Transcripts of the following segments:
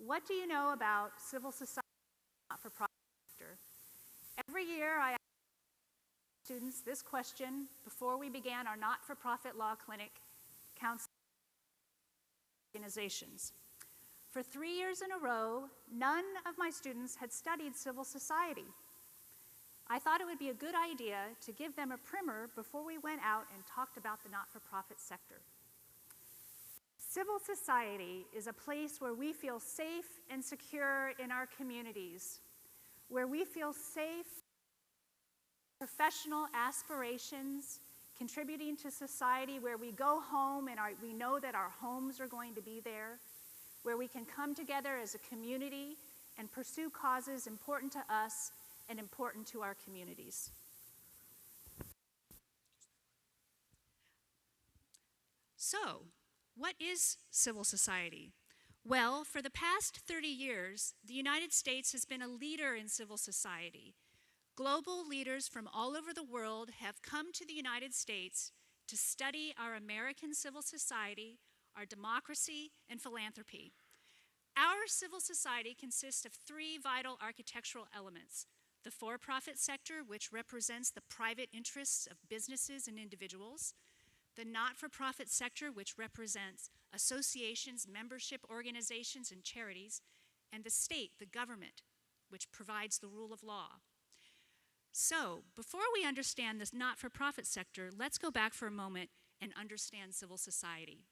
what do you know about civil society and not-for-profit sector? Every year I ask students this question before we began our not-for-profit law clinic counseling organizations. For 3 years in a row, none of my students had studied civil society. I thought it would be a good idea to give them a primer before we went out and talked about the not-for-profit sector. Civil society is a place where we feel safe and secure in our communities, where we feel safe, professional aspirations, contributing to society, where we go home and we know that our homes are going to be there, where we can come together as a community and pursue causes important to us and important to our communities. So, what is civil society? Well, for the past 30 years, the United States has been a leader in civil society. Global leaders from all over the world have come to the United States to study our American civil society, our democracy, and philanthropy. Our civil society consists of 3 vital architectural elements: the for-profit sector, which represents the private interests of businesses and individuals; the not-for-profit sector, which represents associations, membership organizations, and charities; and the state, the government, which provides the rule of law. So, before we understand this not-for-profit sector, let's go back for a moment and understand civil society.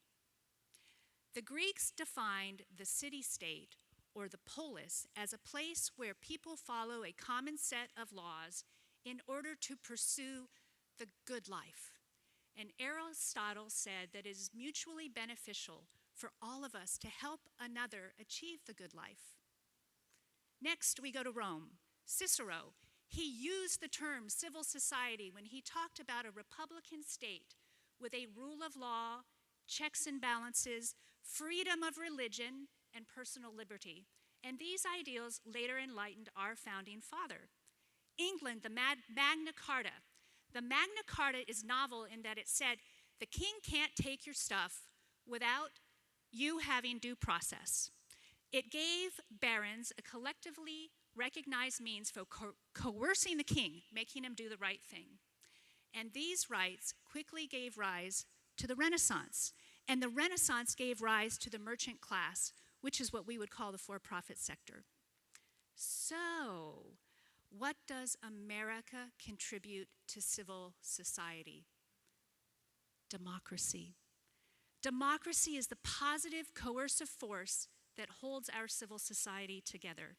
The Greeks defined the city-state, or the polis, as a place where people follow a common set of laws in order to pursue the good life. And Aristotle said that it is mutually beneficial for all of us to help another achieve the good life. Next, we go to Rome. Cicero, he used the term civil society when he talked about a republican state with a rule of law, checks and balances, freedom of religion, and personal liberty. And these ideals later enlightened our founding father. England, the Magna Carta. The Magna Carta is novel in that it said, the king can't take your stuff without you having due process. It gave barons a collectively recognized means for coercing the king, making him do the right thing. And these rights quickly gave rise to the Renaissance. And the Renaissance gave rise to the merchant class, which is what we would call the for-profit sector. So, what does America contribute to civil society? Democracy. Democracy is the positive coercive force that holds our civil society together.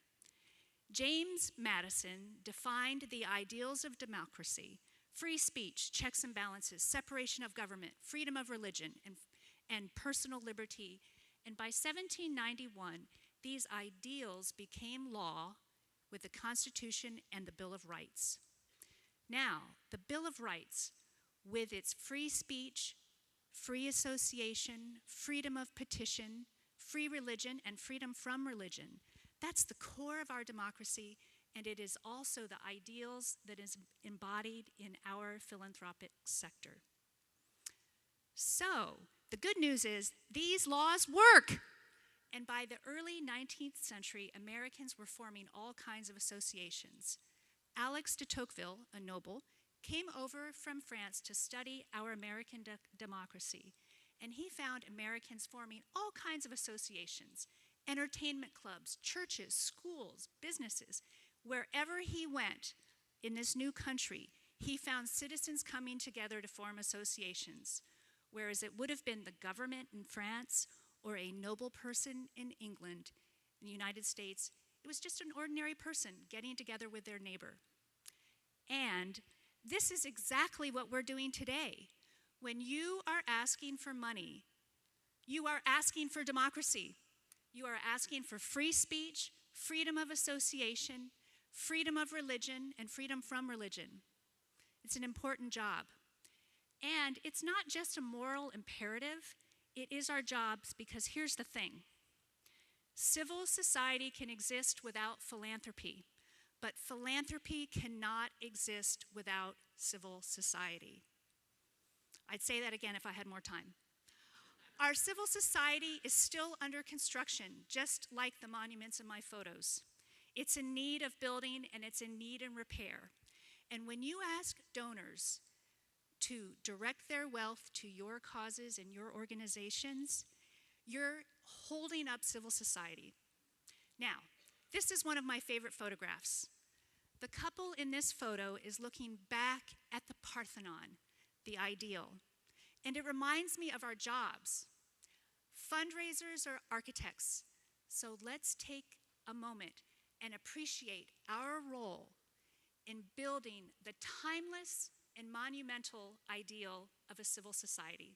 James Madison defined the ideals of democracy: free speech, checks and balances, separation of government, freedom of religion, and personal liberty. And by 1791, these ideals became law with the Constitution and the Bill of Rights. Now, the Bill of Rights, with its free speech, free association, freedom of petition, free religion, and freedom from religion, that's the core of our democracy, and it is also the ideals that is embodied in our philanthropic sector. So, the good news is these laws work. And by the early 19th century, Americans were forming all kinds of associations. Alex de Tocqueville, a noble, came over from France to study our American democracy. And he found Americans forming all kinds of associations: entertainment clubs, churches, schools, businesses. Wherever he went in this new country, he found citizens coming together to form associations. Whereas it would have been the government in France or a noble person in England, in the United States, it was just an ordinary person getting together with their neighbor. And this is exactly what we're doing today. When you are asking for money, you are asking for democracy. You are asking for free speech, freedom of association, freedom of religion, and freedom from religion. It's an important job. And it's not just a moral imperative, it is our jobs, because here's the thing. Civil society can exist without philanthropy, but philanthropy cannot exist without civil society. I'd say that again if I had more time. Our civil society is still under construction, just like the monuments in my photos. It's in need of building and it's in need of repair. And when you ask donors to direct their wealth to your causes and your organizations, you're holding up civil society. Now, this is one of my favorite photographs. The couple in this photo is looking back at the Parthenon, the ideal. And it reminds me of our jobs. Fundraisers are architects. So let's take a moment and appreciate our role in building the timeless and monumental ideal of a civil society.